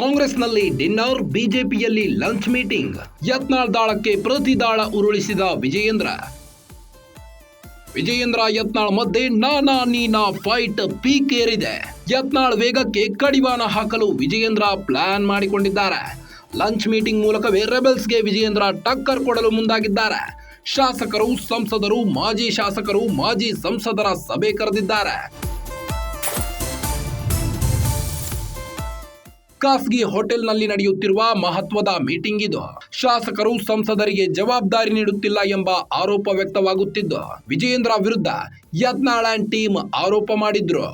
ಕಾಂಗ್ರೆಸ್ನಲ್ಲಿ ಡಿನ್ನರ್, ಬಿಜೆಪಿಯಲ್ಲಿ lunch meeting. Yatnal ದಾಳಕ್ಕೆ ಪ್ರತಿ ದಾಳ ಉರುಳಿಸಿದ ವಿಜಯೇಂದ್ರ ಯತ್ನಾಳ್ ಮಧ್ಯೆ ನಾನಾ ನೀನಾ ಫೈಟ್ ಪೀಕ್ ಏರಿದೆ. ಯತ್ನಾಳ್ ವೇಗಕ್ಕೆ ಕಡಿವಾಣ ಹಾಕಲು ವಿಜಯೇಂದ್ರ ಪ್ಲಾನ್ ಮಾಡಿಕೊಂಡಿದ್ದಾರೆ. ಲಂಚ್ ಮೀಟಿಂಗ್ ಮೂಲಕವೇ ರೆಬೆಲ್ಸ್ಗೆ ವಿಜಯೇಂದ್ರ ಟಕ್ಕರ್ ಕೊಡಲು ಮುಂದಾಗಿದ್ದಾರೆ. ಶಾಸಕರು, ಸಂಸದರು, ಮಾಜಿ ಶಾಸಕರು, ಮಾಜಿ ಸಂಸದರ ಸಭೆ ಕರೆದಿದ್ದಾರೆ. ಖಾಸಗಿ ಹೋಟೆಲ್ನಲ್ಲಿ ನಡೆಯುತ್ತಿರುವ ಮಹತ್ವದ ಮೀಟಿಂಗ್ ಇದು. ಶಾಸಕರು, ಸಂಸದರಿಗೆ ಜವಾಬ್ದಾರಿ ನೀಡುತ್ತಿಲ್ಲ ಎಂಬ ಆರೋಪ ವ್ಯಕ್ತವಾಗುತ್ತಿದ್ದು, ವಿಜಯೇಂದ್ರ ವಿರುದ್ಧ ಯತ್ನಾಳ್ ಅಂಡ್ ಟೀಮ್ ಆರೋಪ ಮಾಡಿದ್ರು.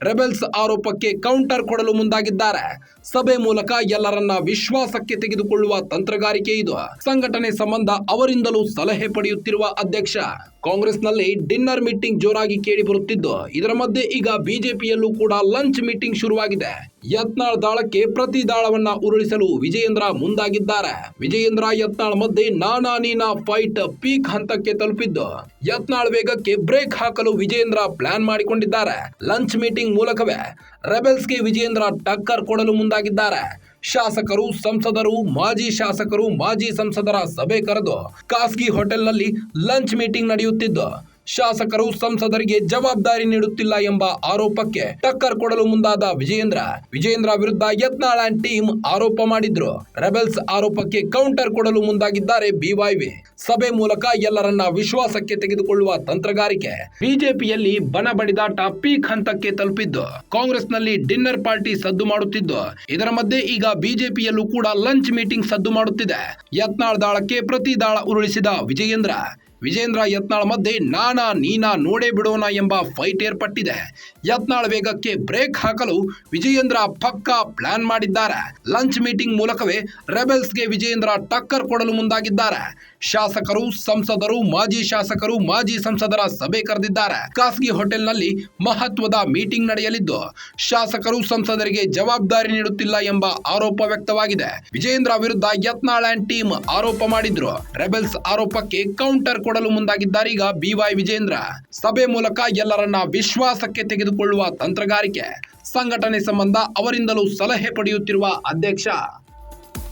ರೆಬೆಲ್ಸ್ ಆರೋಪಕ್ಕೆ ಕೌಂಟರ್ ಕೊಡಲು ಮುಂದಾಗಿದ್ದಾರೆ. ಸಭೆ ಮೂಲಕ ಎಲ್ಲರನ್ನ ವಿಶ್ವಾಸಕ್ಕೆ ತೆಗೆದುಕೊಳ್ಳುವ ತಂತ್ರಗಾರಿಕೆ ಇದು. ಸಂಘಟನೆ ಸಂಬಂಧ ಅವರಿಂದಲೂ ಸಲಹೆ ಪಡೆಯುತ್ತಿರುವ ಅಧ್ಯಕ್ಷ. ಕಾಂಗ್ರೆಸ್ನಲ್ಲಿ ಡಿನ್ನರ್ ಮೀಟಿಂಗ್ ಜೋರಾಗಿ ಕೇಳಿ ಬರುತ್ತಿದ್ದು, ಇದರ ಮಧ್ಯೆ ಈಗ ಬಿಜೆಪಿಯಲ್ಲೂ ಕೂಡ ಲಂಚ್ ಮೀಟಿಂಗ್ ಶುರುವಾಗಿದೆ. ಯತ್ನಾಳ್ ದಾಳಕ್ಕೆ ಪ್ರತಿ ದಾಳವನ್ನ ಉರುಳಿಸಲು ವಿಜಯೇಂದ್ರ ಮುಂದಾಗಿದ್ದಾರೆ. ವಿಜಯೇಂದ್ರ ಯತ್ನಾಳ್ ಮಧ್ಯೆ ನಾನಾ ನೀನಾ ಫೈಟ್ ಪೀಕ್ ಹಂತಕ್ಕೆ ತಲುಪಿದ್ದು, ಯತ್ನಾಳ್ ವೇಗಕ್ಕೆ ಬ್ರೇಕ್ ಹಾಕಲು ವಿಜಯೇಂದ್ರ ಪ್ಲಾನ್ ಮಾಡಿಕೊಂಡಿದ್ದಾರೆ. ಲಂಚ್ ಮೀಟಿಂಗ್ ಮೂಲಕವೇ ರೆಬೆಲ್ಸ್ಗೆ ವಿಜಯೇಂದ್ರ ಟಕ್ಕರ್ ಕೊಡಲು ಮುಂದಾಗಿದ್ದಾರೆ. ಶಾಸಕರು, ಸಂಸದರು, ಮಾಜಿ ಶಾಸಕರು, ಮಾಜಿ ಸಂಸದರ ಸಭೆ ಕರೆದು ಖಾಸಗಿ ಹೋಟೆಲ್ನಲ್ಲಿ ಲಂಚ್ ಮೀಟಿಂಗ್ ನಡೆಯುತ್ತಿದ್ದು, ಶಾಸಕರು, ಸಂಸದರಿಗೆ ಜವಾಬ್ದಾರಿ ನೀಡುತ್ತಿಲ್ಲ ಎಂಬ ಆರೋಪಕ್ಕೆ ಟಕ್ಕರ್ ಕೊಡಲು ಮುಂದಾದ ವಿಜಯೇಂದ್ರ ವಿರುದ್ಧ ಯತ್ನಾಳ್ ಅಂಡ್ ಟೀಮ್ ಆರೋಪ ಮಾಡಿದ್ರು. ರೆಬೆಲ್ಸ್ ಆರೋಪಕ್ಕೆ ಕೌಂಟರ್ ಕೊಡಲು ಮುಂದಾಗಿದ್ದಾರೆ ಬಿವೈವಿ. ಸಭೆ ಮೂಲಕ ಎಲ್ಲರನ್ನ ವಿಶ್ವಾಸಕ್ಕೆ ತೆಗೆದುಕೊಳ್ಳುವ ತಂತ್ರಗಾರಿಕೆ. ಬಿಜೆಪಿಯಲ್ಲಿ ಬನ ಬಡಿದಾಟ ಪೀಕ್ ಹಂತಕ್ಕೆ ತಲುಪಿದ್ದು, ಕಾಂಗ್ರೆಸ್ನಲ್ಲಿ ಡಿನ್ನರ್ ಪಾರ್ಟಿ ಸದ್ದು ಮಾಡುತ್ತಿದ್ದು, ಇದರ ಮಧ್ಯೆ ಈಗ ಬಿಜೆಪಿಯಲ್ಲೂ ಕೂಡ ಲಂಚ್ ಮೀಟಿಂಗ್ ಸದ್ದು ಮಾಡುತ್ತಿದೆ. ಯತ್ನಾಳ್ ದಾಳಕ್ಕೆ ಪ್ರತಿ ದಾಳ ಉರುಳಿಸಿದ ವಿಜಯೇಂದ್ರ ಯತ್ನಾಳ್ ಮಧ್ಯೆ ನಾನಾ ನೀನಾ ನೋಡೇ ಬಿಡೋಣ ಎಂಬ ಫೈಟ್ ಏರ್ಪಟ್ಟಿದೆ. ಯತ್ನಾಳ್ ವೇಗಕ್ಕೆ ಬ್ರೇಕ್ ಹಾಕಲು ವಿಜಯೇಂದ್ರ ಪಕ್ಕಾ ಪ್ಲಾನ್ ಮಾಡಿದ್ದಾರೆ. ಲಂಚ್ ಮೀಟಿಂಗ್ ಮೂಲಕವೇ ರೆಬೆಲ್ಸ್ಗೆ ವಿಜಯೇಂದ್ರ ಟಕ್ಕರ್ ಕೊಡಲು ಮುಂದಾಗಿದ್ದಾರೆ. ಶಾಸಕರು, ಸಂಸದರು, ಮಾಜಿ ಶಾಸಕರು, ಮಾಜಿ ಸಂಸದರ ಸಭೆ ಕರೆದಿದ್ದಾರೆ. ಖಾಸಗಿ ಹೋಟೆಲ್ನಲ್ಲಿ ಮಹತ್ವದ ಮೀಟಿಂಗ್ ನಡೆಯಲಿದ್ದು, ಶಾಸಕರು, ಸಂಸದರಿಗೆ ಜವಾಬ್ದಾರಿ ನೀಡುತ್ತಿಲ್ಲ ಎಂಬ ಆರೋಪ ವ್ಯಕ್ತವಾಗಿದೆ. ವಿಜಯೇಂದ್ರ ವಿರುದ್ಧ ಯತ್ನಾಳ್ ಅಂಡ್ ಟೀಮ್ ಆರೋಪ ಮಾಡಿದ್ರು. ರೆಬೆಲ್ಸ್ ಆರೋಪಕ್ಕೆ ಕೌಂಟರ್ ಕೊಡಲು ಮುಂದಾಗಿದ್ದಾರೆ ಈಗ ಬಿವೈ ವಿಜಯೇಂದ್ರ. ಸಭೆ ಮೂಲಕ ಎಲ್ಲರನ್ನ ವಿಶ್ವಾಸಕ್ಕೆ ತೆಗೆದುಕೊಳ್ಳುವ ತಂತ್ರಗಾರಿಕೆ. ಸಂಘಟನೆ ಸಂಬಂಧ ಅವರಿಂದಲೂ ಸಲಹೆ ಪಡೆಯುತ್ತಿರುವ ಅಧ್ಯಕ್ಷ.